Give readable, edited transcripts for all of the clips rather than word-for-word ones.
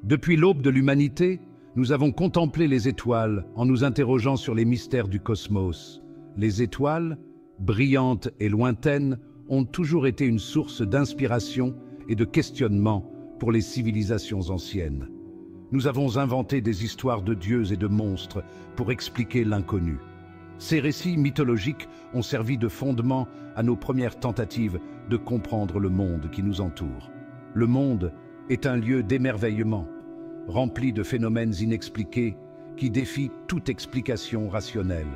Depuis l'aube de l'humanité, nous avons contemplé les étoiles en nous interrogeant sur les mystères du cosmos. Les étoiles, brillantes et lointaines, ont toujours été une source d'inspiration et de questionnement pour les civilisations anciennes. Nous avons inventé des histoires de dieux et de monstres pour expliquer l'inconnu. Ces récits mythologiques ont servi de fondement à nos premières tentatives de comprendre le monde qui nous entoure. Le monde est un lieu d'émerveillement, rempli de phénomènes inexpliqués qui défient toute explication rationnelle.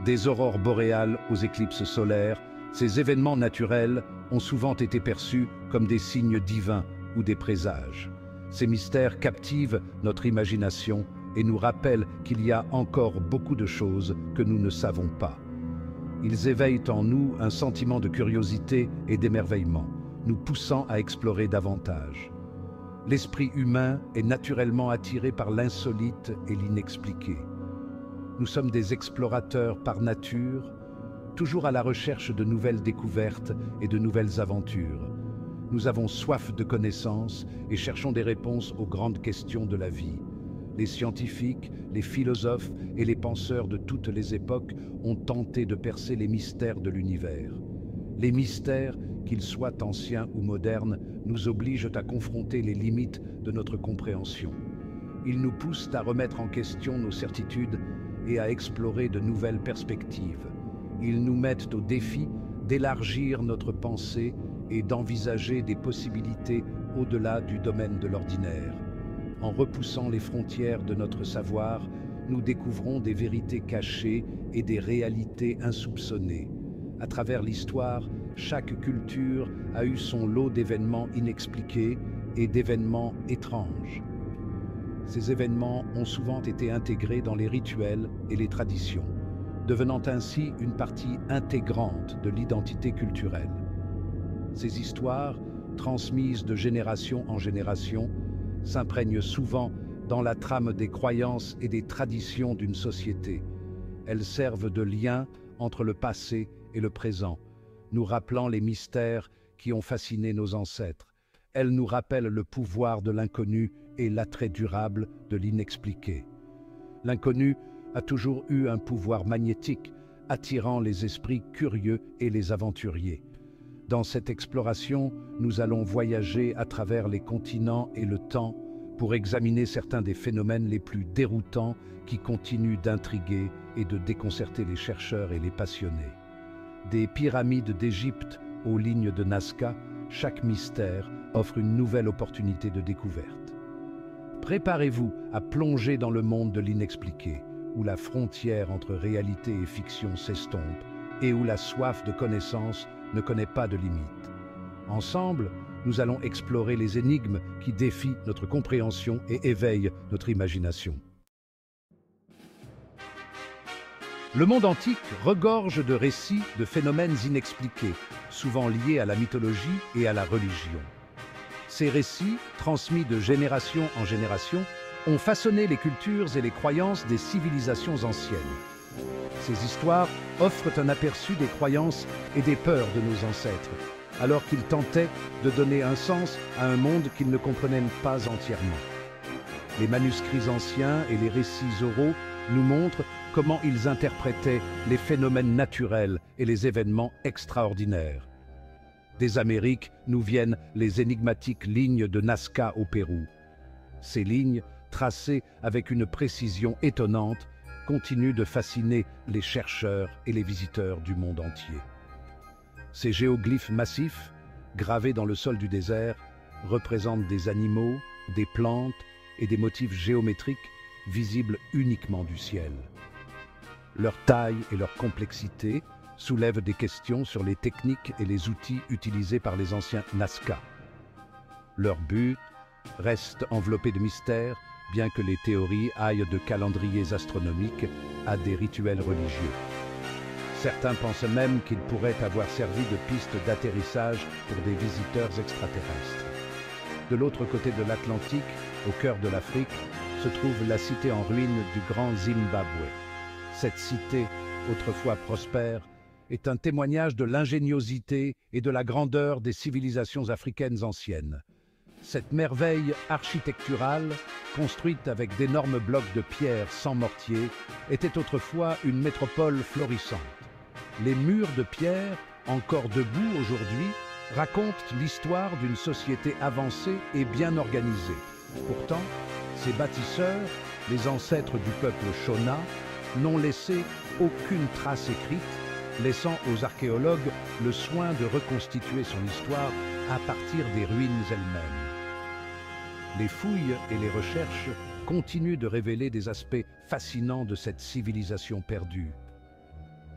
Des aurores boréales aux éclipses solaires, ces événements naturels ont souvent été perçus comme des signes divins ou des présages. Ces mystères captivent notre imagination et nous rappellent qu'il y a encore beaucoup de choses que nous ne savons pas. Ils éveillent en nous un sentiment de curiosité et d'émerveillement, nous poussant à explorer davantage. L'esprit humain est naturellement attiré par l'insolite et l'inexpliqué. Nous sommes des explorateurs par nature, toujours à la recherche de nouvelles découvertes et de nouvelles aventures. Nous avons soif de connaissances et cherchons des réponses aux grandes questions de la vie. Les scientifiques, les philosophes et les penseurs de toutes les époques ont tenté de percer les mystères de l'univers. Les mystères, qu'ils soient anciens ou modernes, nous obligent à confronter les limites de notre compréhension. Ils nous poussent à remettre en question nos certitudes et à explorer de nouvelles perspectives. Ils nous mettent au défi d'élargir notre pensée et d'envisager des possibilités au-delà du domaine de l'ordinaire. En repoussant les frontières de notre savoir, nous découvrons des vérités cachées et des réalités insoupçonnées. À travers l'histoire, chaque culture a eu son lot d'événements inexpliqués et d'événements étranges. Ces événements ont souvent été intégrés dans les rituels et les traditions, devenant ainsi une partie intégrante de l'identité culturelle. Ces histoires, transmises de génération en génération, s'imprègnent souvent dans la trame des croyances et des traditions d'une société. Elles servent de lien entre le passé et le présent, nous rappelant les mystères qui ont fasciné nos ancêtres. Elles nous rappellent le pouvoir de l'inconnu et l'attrait durable de l'inexpliqué. L'inconnu a toujours eu un pouvoir magnétique, attirant les esprits curieux et les aventuriers. Dans cette exploration, nous allons voyager à travers les continents et le temps pour examiner certains des phénomènes les plus déroutants qui continuent d'intriguer et de déconcerter les chercheurs et les passionnés. Des pyramides d'Égypte aux lignes de Nazca, chaque mystère offre une nouvelle opportunité de découverte. Préparez-vous à plonger dans le monde de l'inexpliqué, où la frontière entre réalité et fiction s'estompe et où la soif de connaissance ne connaît pas de limite. Ensemble, nous allons explorer les énigmes qui défient notre compréhension et éveillent notre imagination. Le monde antique regorge de récits de phénomènes inexpliqués, souvent liés à la mythologie et à la religion. Ces récits, transmis de génération en génération, ont façonné les cultures et les croyances des civilisations anciennes. Ces histoires offrent un aperçu des croyances et des peurs de nos ancêtres, alors qu'ils tentaient de donner un sens à un monde qu'ils ne comprenaient pas entièrement. Les manuscrits anciens et les récits oraux nous montrent comment ils interprétaient les phénomènes naturels et les événements extraordinaires. Des Amériques nous viennent les énigmatiques lignes de Nazca au Pérou. Ces lignes, tracées avec une précision étonnante, continuent de fasciner les chercheurs et les visiteurs du monde entier. Ces géoglyphes massifs, gravés dans le sol du désert, représentent des animaux, des plantes et des motifs géométriques visibles uniquement du ciel. Leur taille et leur complexité soulèvent des questions sur les techniques et les outils utilisés par les anciens Nazca. Leur but reste enveloppé de mystères, bien que les théories aillent de calendriers astronomiques à des rituels religieux. Certains pensent même qu'ils pourraient avoir servi de piste d'atterrissage pour des visiteurs extraterrestres. De l'autre côté de l'Atlantique, au cœur de l'Afrique, se trouve la cité en ruine du Grand Zimbabwe. Cette cité, autrefois prospère, est un témoignage de l'ingéniosité et de la grandeur des civilisations africaines anciennes. Cette merveille architecturale, construite avec d'énormes blocs de pierre sans mortier, était autrefois une métropole florissante. Les murs de pierre, encore debout aujourd'hui, racontent l'histoire d'une société avancée et bien organisée. Pourtant, ces bâtisseurs, les ancêtres du peuple Shona, n'ont laissé aucune trace écrite, laissant aux archéologues le soin de reconstituer son histoire à partir des ruines elles-mêmes. Les fouilles et les recherches continuent de révéler des aspects fascinants de cette civilisation perdue.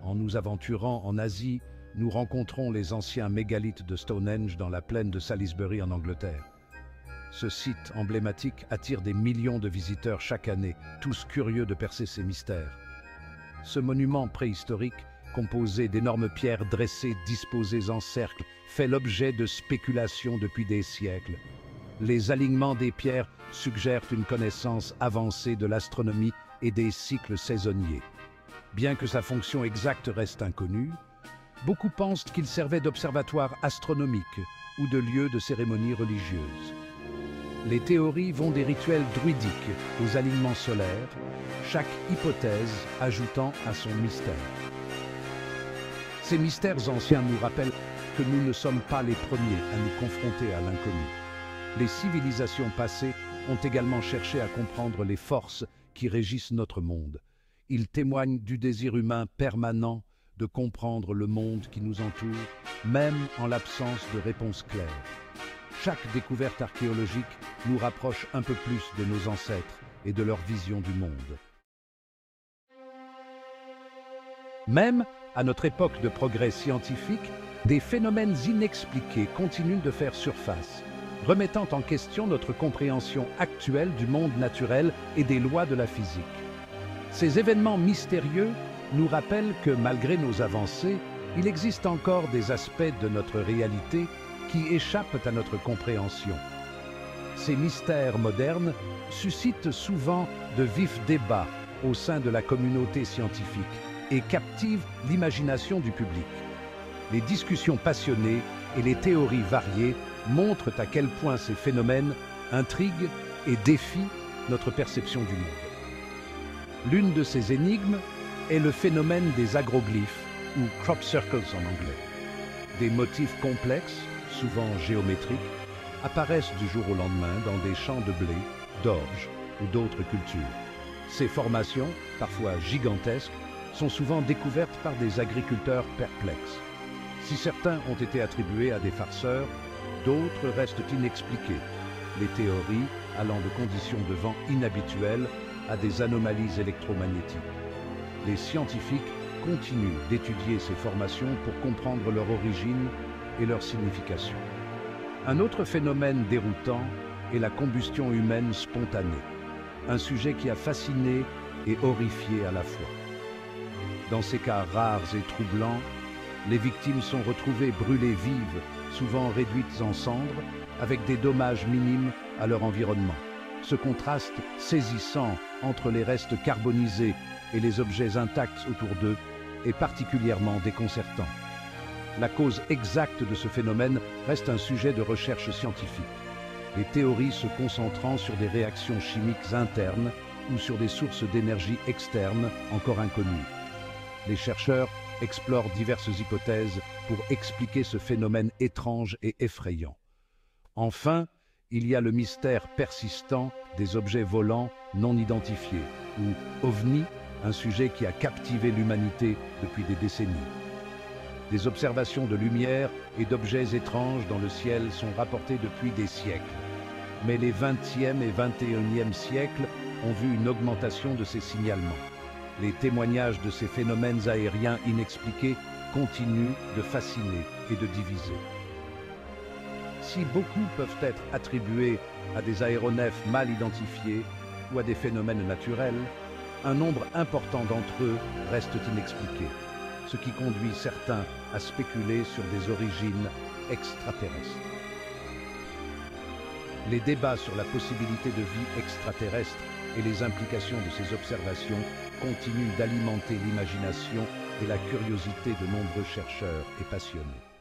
En nous aventurant en Asie, nous rencontrons les anciens mégalithes de Stonehenge dans la plaine de Salisbury en Angleterre. Ce site emblématique attire des millions de visiteurs chaque année, tous curieux de percer ses mystères. Ce monument préhistorique, composé d'énormes pierres dressées disposées en cercle, fait l'objet de spéculations depuis des siècles. Les alignements des pierres suggèrent une connaissance avancée de l'astronomie et des cycles saisonniers. Bien que sa fonction exacte reste inconnue, beaucoup pensent qu'il servait d'observatoire astronomique ou de lieu de cérémonie religieuse. Les théories vont des rituels druidiques aux alignements solaires, chaque hypothèse ajoutant à son mystère. Ces mystères anciens nous rappellent que nous ne sommes pas les premiers à nous confronter à l'inconnu. Les civilisations passées ont également cherché à comprendre les forces qui régissent notre monde. Ils témoignent du désir humain permanent de comprendre le monde qui nous entoure, même en l'absence de réponses claires. Chaque découverte archéologique nous rapproche un peu plus de nos ancêtres et de leur vision du monde. Même à notre époque de progrès scientifique, des phénomènes inexpliqués continuent de faire surface, remettant en question notre compréhension actuelle du monde naturel et des lois de la physique. Ces événements mystérieux nous rappellent que malgré nos avancées, il existe encore des aspects de notre réalité qui échappent à notre compréhension. Ces mystères modernes suscitent souvent de vifs débats au sein de la communauté scientifique et captivent l'imagination du public. Les discussions passionnées et les théories variées montrent à quel point ces phénomènes intriguent et défient notre perception du monde. L'une de ces énigmes est le phénomène des agroglyphes, ou crop circles en anglais. Des motifs complexes, souvent géométriques, apparaissent du jour au lendemain dans des champs de blé, d'orge ou d'autres cultures. Ces formations, parfois gigantesques, sont souvent découvertes par des agriculteurs perplexes. Si certains ont été attribués à des farceurs, d'autres restent inexpliqués, les théories allant de conditions de vent inhabituelles à des anomalies électromagnétiques. Les scientifiques continuent d'étudier ces formations pour comprendre leur origine et leur signification. Un autre phénomène déroutant est la combustion humaine spontanée, un sujet qui a fasciné et horrifié à la fois. Dans ces cas rares et troublants, les victimes sont retrouvées brûlées vives, souvent réduites en cendres, avec des dommages minimes à leur environnement. Ce contraste saisissant entre les restes carbonisés et les objets intacts autour d'eux est particulièrement déconcertant. La cause exacte de ce phénomène reste un sujet de recherche scientifique, les théories se concentrant sur des réactions chimiques internes ou sur des sources d'énergie externes encore inconnues. Les chercheurs explorent diverses hypothèses pour expliquer ce phénomène étrange et effrayant. Enfin, il y a le mystère persistant des objets volants non identifiés, ou OVNI, un sujet qui a captivé l'humanité depuis des décennies. Des observations de lumière et d'objets étranges dans le ciel sont rapportées depuis des siècles. Mais les 20e et 21e siècles ont vu une augmentation de ces signalements. Les témoignages de ces phénomènes aériens inexpliqués continuent de fasciner et de diviser. Si beaucoup peuvent être attribués à des aéronefs mal identifiés ou à des phénomènes naturels, un nombre important d'entre eux restent inexpliqués, ce qui conduit certains à spéculer sur des origines extraterrestres. Les débats sur la possibilité de vie extraterrestre et les implications de ces observations continuent d'alimenter l'imagination et la curiosité de nombreux chercheurs et passionnés.